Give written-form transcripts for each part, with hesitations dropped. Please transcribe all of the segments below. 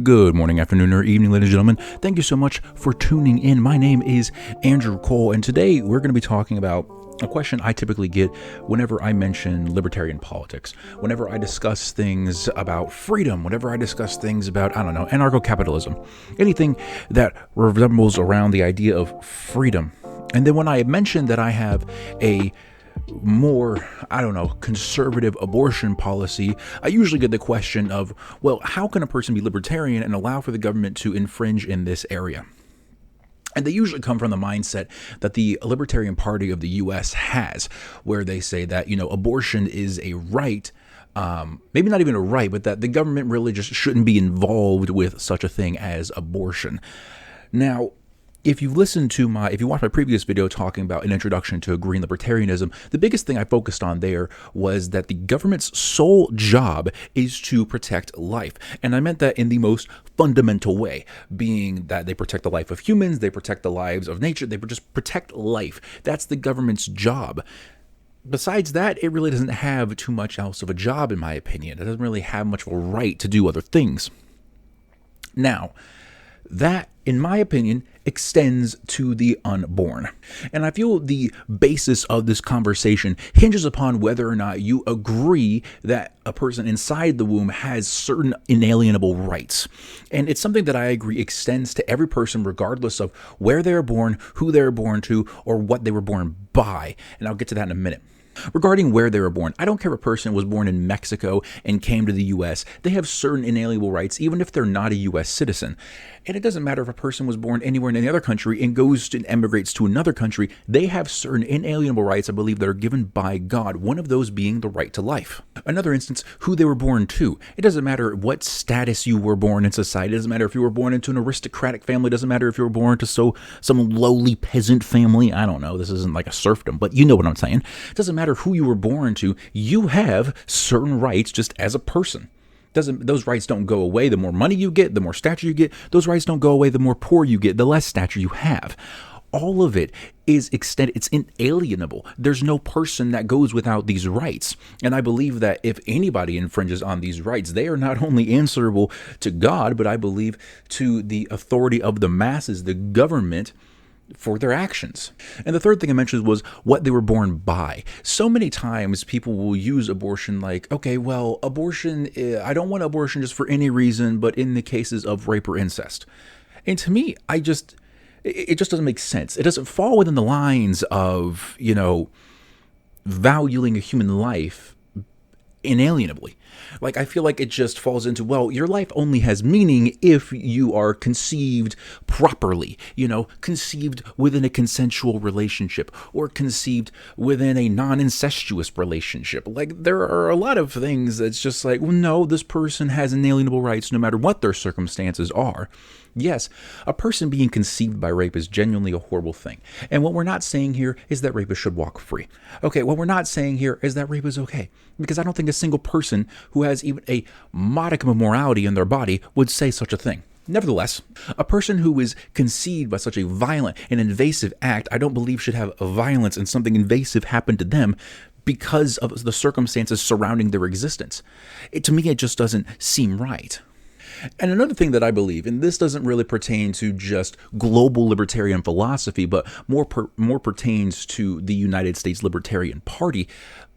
Good morning, afternoon, or evening, ladies and gentlemen. Thank you so much for tuning in. My name is Andrew Cole, and today we're going to be talking about a question I typically get whenever I mention libertarian politics, whenever I discuss things about freedom, whenever I discuss things about, anarcho-capitalism, anything that resembles around the idea of freedom. And then when I mention that I have a more, conservative abortion policy, I usually get the question of, well, how can a person be libertarian and allow for the government to infringe in this area? And they usually come from the mindset that the Libertarian Party of the U.S. has, where they say that, abortion is a right, maybe not even a right, but that the government really just shouldn't be involved with such a thing as abortion. Now, if you watch my previous video talking about an introduction to green libertarianism, the biggest thing I focused on there was that the government's sole job is to protect life. And I meant that in the most fundamental way, being that they protect the life of humans, they protect the lives of nature, they just protect life. That's the government's job. Besides that, it really doesn't have too much else of a job, in my opinion. It doesn't really have much of a right to do other things. Now, that, in my opinion, extends to the unborn. And I feel the basis of this conversation hinges upon whether or not you agree that a person inside the womb has certain inalienable rights. And it's something that I agree extends to every person regardless of where they're born, who they're born to, or what they were born by. And I'll get to that in a minute. Regarding where they were born, I don't care if a person was born in Mexico and came to the U.S. They have certain inalienable rights, even if they're not a U.S. citizen. And it doesn't matter if a person was born anywhere in any other country and goes and emigrates to another country. They have certain inalienable rights, I believe, that are given by God, one of those being the right to life. Another instance, who they were born to. It doesn't matter what status you were born in society. It doesn't matter if you were born into an aristocratic family. It doesn't matter if you were born to some lowly peasant family. I don't know. This isn't like a serfdom, but you know what I'm saying. It doesn't matter who you were born to. You have certain rights just as a person. Those rights don't go away the more money you get, the more stature you get. Those rights don't go away the more poor you get, the less stature you have. All of it is extended. It's inalienable. There's no person that goes without these rights. And I believe that if anybody infringes on these rights, they are not only answerable to God, but I believe to the authority of the masses, the government, for their actions. And the third thing I mentioned was what they were born by. So many times people will use abortion like, okay, well, abortion, I don't want abortion just for any reason, but in the cases of rape or incest. And to me, it just doesn't make sense. It doesn't fall within the lines of, valuing a human life inalienably. Like, I feel like it just falls into, well, your life only has meaning if you are conceived properly, conceived within a consensual relationship or conceived within a non-incestuous relationship. Like, there are a lot of things that's just like, well, no, this person has inalienable rights no matter what their circumstances are. Yes, a person being conceived by rape is genuinely a horrible thing. And what we're not saying here is that rapists should walk free. Okay, what we're not saying here is that rape is okay. Because I don't think a single person who has even a modicum of morality in their body would say such a thing. Nevertheless, a person who is conceived by such a violent and invasive act, I don't believe should have violence and something invasive happen to them because of the circumstances surrounding their existence. To me, it just doesn't seem right. And another thing that I believe, and this doesn't really pertain to just global libertarian philosophy, but more pertains to the United States Libertarian Party,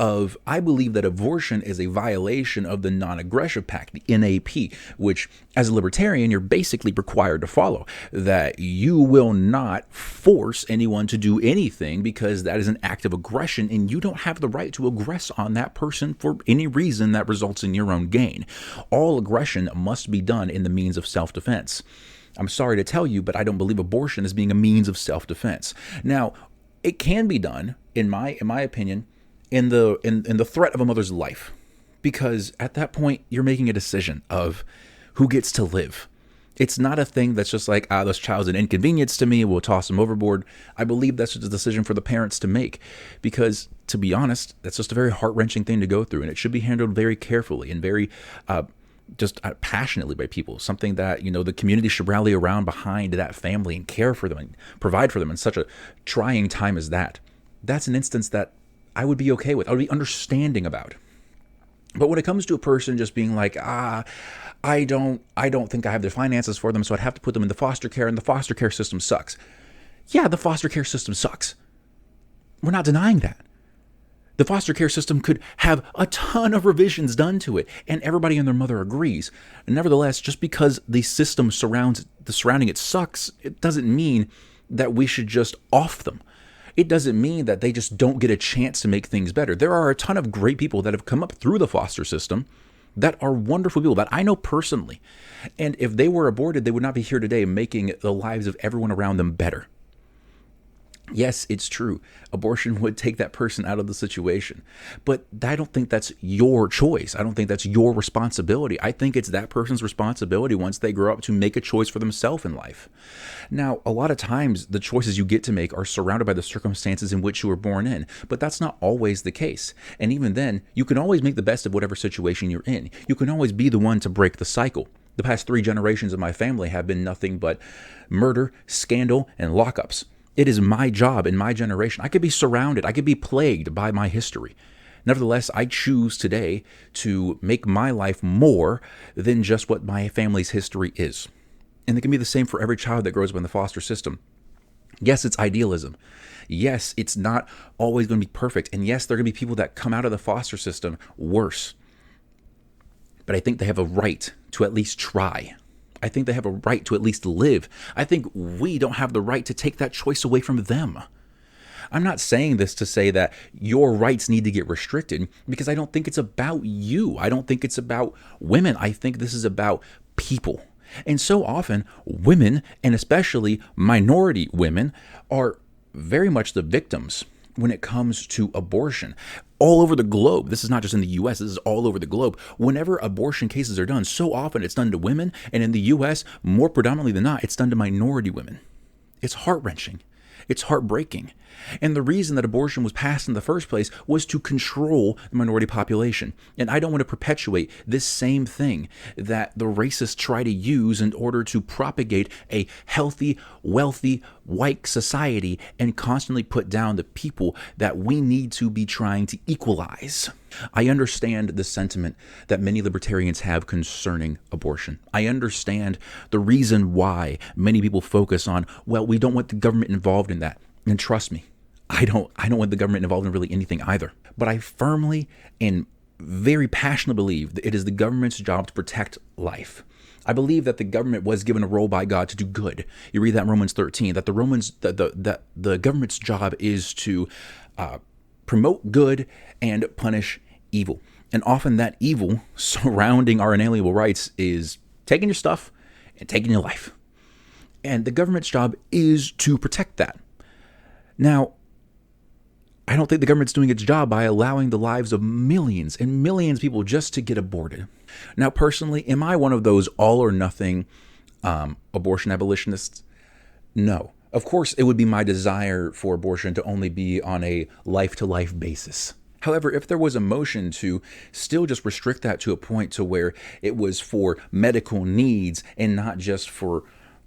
I believe that abortion is a violation of the Non-Aggression Pact, the NAP, which as a libertarian, you're basically required to follow, that you will not force anyone to do anything because that is an act of aggression and you don't have the right to aggress on that person for any reason that results in your own gain. All aggression must be done in the means of self-defense. I'm sorry to tell you, but I don't believe abortion as being a means of self-defense. Now, it can be done, in my opinion, in the threat of a mother's life, because at that point you're making a decision of who gets to live. It's not a thing that's just like, this child's an inconvenience to me, we'll toss him overboard. I believe that's just a decision for the parents to make, because to be honest, that's just a very heart-wrenching thing to go through, and it should be handled very carefully and very passionately by people. Something that, the community should rally around behind that family and care for them and provide for them in such a trying time as that. That's an instance that I would be okay with. I would be understanding about. But when it comes to a person just being like, I don't think I have the finances for them, so I'd have to put them in the foster care, and the foster care system sucks. Yeah, the foster care system sucks. We're not denying that. The foster care system could have a ton of revisions done to it, and everybody and their mother agrees. Nevertheless, just because the system surrounding it sucks, it doesn't mean that we should just off them. It doesn't mean that they just don't get a chance to make things better. There are a ton of great people that have come up through the foster system that are wonderful people that I know personally. And if they were aborted, they would not be here today making the lives of everyone around them better. Yes, it's true. Abortion would take that person out of the situation. But I don't think that's your choice. I don't think that's your responsibility. I think it's that person's responsibility once they grow up to make a choice for themselves in life. Now, a lot of times the choices you get to make are surrounded by the circumstances in which you were born in, but that's not always the case. And even then, you can always make the best of whatever situation you're in. You can always be the one to break the cycle. The past 3 generations of my family have been nothing but murder, scandal, and lockups. It is my job in my generation. I could be surrounded. I could be plagued by my history. Nevertheless, I choose today to make my life more than just what my family's history is. And it can be the same for every child that grows up in the foster system. Yes, it's idealism. Yes, it's not always going to be perfect. And yes, there are going to be people that come out of the foster system worse. But I think they have a right to at least try. I think they have a right to at least live. I think we don't have the right to take that choice away from them. I'm not saying this to say that your rights need to get restricted, because I don't think it's about you. I don't think it's about women. I think this is about people. And so often, women, and especially minority women, are very much the victims when it comes to abortion. All over the globe, this is not just in the US, this is all over the globe. Whenever abortion cases are done, so often it's done to women, and in the US, more predominantly than not, it's done to minority women. It's heart-wrenching. It's heartbreaking. And the reason that abortion was passed in the first place was to control the minority population. And I don't want to perpetuate this same thing that the racists try to use in order to propagate a healthy, wealthy, white society and constantly put down the people that we need to be trying to equalize. I understand the sentiment that many libertarians have concerning abortion. I understand the reason why many people focus on, well, we don't want the government involved in that. And trust me, I don't want the government involved in really anything either. But I firmly and very passionately believe that it is the government's job to protect life. I believe that the government was given a role by God to do good. You read that in Romans 13, that the government's job is to promote good and punish evil. And often that evil surrounding our inalienable rights is taking your stuff and taking your life. And the government's job is to protect that. Now, I don't think the government's doing its job by allowing the lives of millions and millions of people just to get aborted. Now, personally, am I one of those all or nothing abortion abolitionists? No. Of course, it would be my desire for abortion to only be on a life-to-life basis. However, if there was a motion to still just restrict that to a point to where it was for medical needs and not just for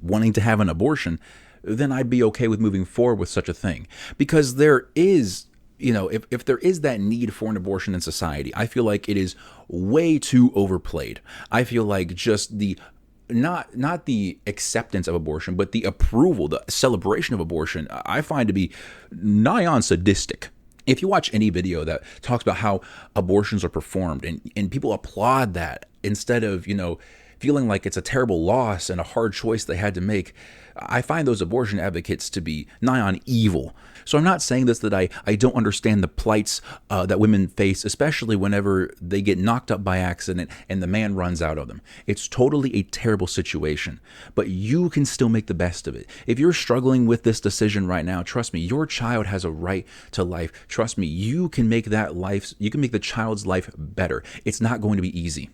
wanting to have an abortion, then I'd be okay with moving forward with such a thing. Because there is, if there is that need for an abortion in society, I feel like it is way too overplayed. I feel like just the not the acceptance of abortion, but the approval, the celebration of abortion, I find to be nigh on sadistic. If you watch any video that talks about how abortions are performed and people applaud that instead of, feeling like it's a terrible loss and a hard choice they had to make, I find those abortion advocates to be nigh on evil. So I'm not saying this that I don't understand the plights that women face, especially whenever they get knocked up by accident and the man runs out of them. It's totally a terrible situation, but you can still make the best of it. If you're struggling with this decision right now, trust me, your child has a right to life. Trust me, you can make the child's life better. It's not going to be easy.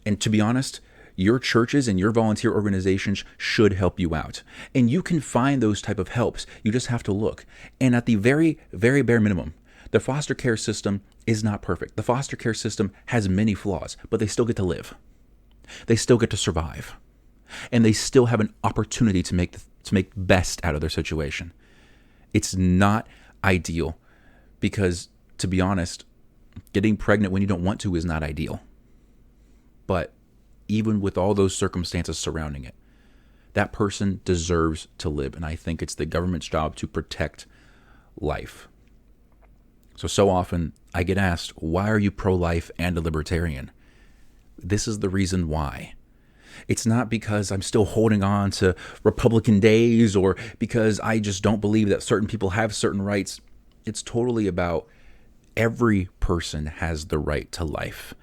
And to be honest, your churches and your volunteer organizations should help you out. And you can find those type of helps. You just have to look. And at the very, very bare minimum, the foster care system is not perfect. The foster care system has many flaws, but they still get to live. They still get to survive. And they still have an opportunity to make best out of their situation. It's not ideal because, to be honest, getting pregnant when you don't want to is not ideal. But even with all those circumstances surrounding it. That person deserves to live, and I think it's the government's job to protect life. So often I get asked, why are you pro-life and a libertarian? This is the reason why. It's not because I'm still holding on to Republican days or because I just don't believe that certain people have certain rights. It's totally about every person has the right to life.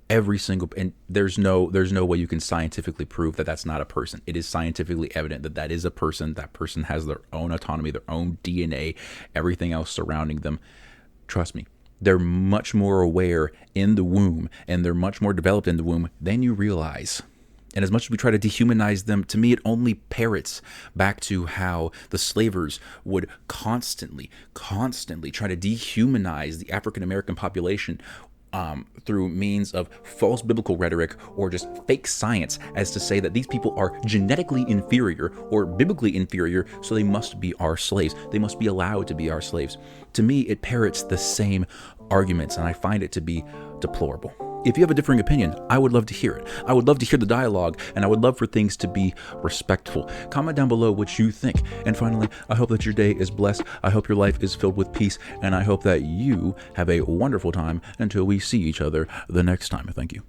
Every single, and there's no way you can scientifically prove that that's not a person. It is scientifically evident that that is a person. That person has their own autonomy, their own DNA, everything else surrounding them. Trust me, they're much more aware in the womb and they're much more developed in the womb than you realize. And as much as we try to dehumanize them, to me, it only parrots back to how the slavers would constantly try to dehumanize the African American population through means of false biblical rhetoric or just fake science, as to say that these people are genetically inferior or biblically inferior, so they must be our slaves. They must be allowed to be our slaves. To me, it parrots the same arguments, and I find it to be deplorable. If you have a differing opinion, I would love to hear it. I would love to hear the dialogue, and I would love for things to be respectful. Comment down below what you think. And finally, I hope that your day is blessed. I hope your life is filled with peace, and I hope that you have a wonderful time until we see each other the next time. Thank you.